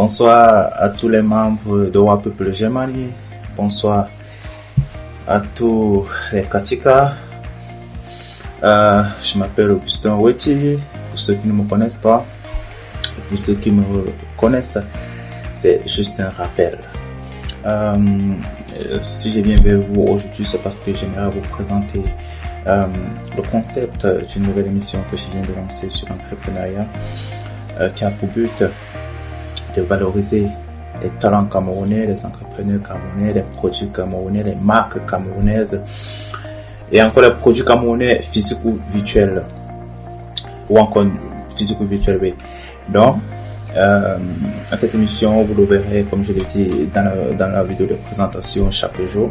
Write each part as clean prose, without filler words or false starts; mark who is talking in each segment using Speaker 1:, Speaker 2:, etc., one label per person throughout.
Speaker 1: Bonsoir à tous les membres de Wa Peuple Germany. Bonsoir à tous les Katika. Je m'appelle Augustin Weti. Pour ceux qui ne me connaissent pas, et pour ceux qui me connaissent, c'est juste un rappel. Si je viens vers vous aujourd'hui, c'est parce que j'aimerais vous présenter le concept d'une nouvelle émission que je viens de lancer sur l'entrepreneuriat, qui a pour but de valoriser les talents camerounais, les entrepreneurs camerounais, les produits camerounais, les marques camerounaises et encore les produits camerounais physiques ou virtuels, ou encore physiques ou virtuels, oui. Donc, cette émission, vous le verrez, comme je l'ai dit dans la vidéo de présentation chaque jour,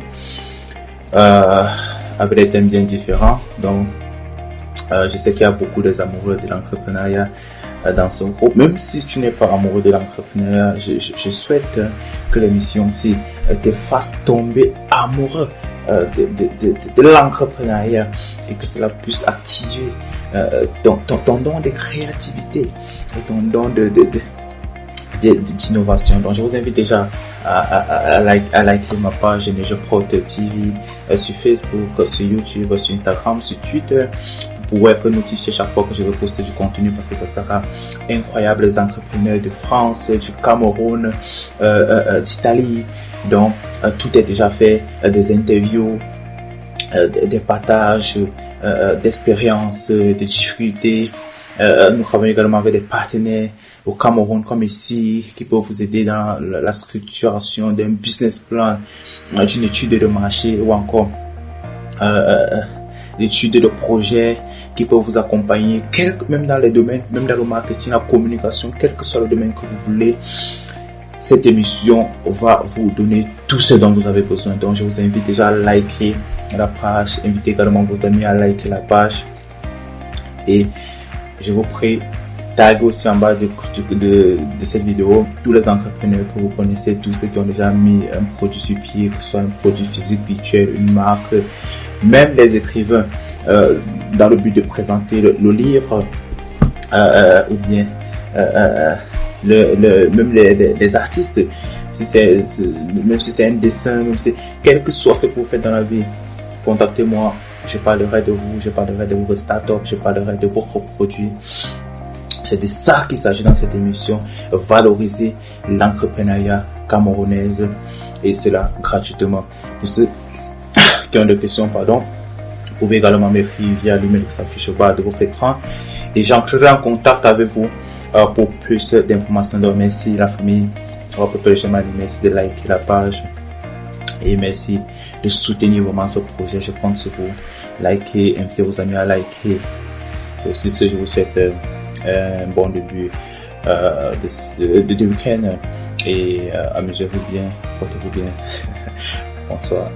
Speaker 1: avec des thèmes bien différents. Donc, je sais qu'il y a beaucoup des amoureux de l'entrepreneuriat dans son groupe. Même si tu n'es pas amoureux de l'entrepreneuriat, je souhaite que l'émission aussi te fasse tomber amoureux de l'entrepreneuriat et que cela puisse activer ton don de créativité et ton don d'innovation. Donc je vous invite déjà à liker ma page Neige Prod TV sur Facebook, sur YouTube, sur Instagram, sur Twitter. Vous pouvez être notifié chaque fois que je vais poster du contenu parce que ça sera incroyable. Les entrepreneurs de France, du Cameroun, d'Italie, donc tout est déjà fait, des interviews, des partages d'expériences, de difficultés. Nous travaillons également avec des partenaires au Cameroun comme ici qui peuvent vous aider dans la structuration d'un business plan, d'une étude de marché ou encore d'études de projet qui peuvent vous accompagner, même dans les domaines, même dans le marketing, la communication, quel que soit le domaine que vous voulez. Cette émission va vous donner tout ce dont vous avez besoin. Donc je vous invite déjà à liker la page, invitez également vos amis à liker la page et je vous prie taguer aussi en bas de cette vidéo tous les entrepreneurs que vous connaissez, tous ceux qui ont déjà mis un produit sur pied, que ce soit un produit physique, virtuel, une marque, même les écrivains, dans le but de présenter le livre, ou bien même les artistes, même si c'est un dessin, même si quel que soit ce que vous faites dans la vie, contactez-moi, je parlerai de vous, je parlerai de vos startups, je parlerai de vos produits. C'est de ça qu'il s'agit dans cette émission, valoriser l'entrepreneuriat camerounaise et cela gratuitement. Pour ceux qui ont des questions, vous pouvez également m'écrire via l'email qui s'affiche au bas de votre écran et j'entrerai en contact avec vous pour plus d'informations. Donc merci la famille, merci de liker la page et merci de soutenir vraiment ce projet. Je compte sur vous. Likez, invitez vos amis à liker. Sur ce, je vous souhaite un bon début de week-end et amusez-vous bien, portez-vous bien. Bonsoir.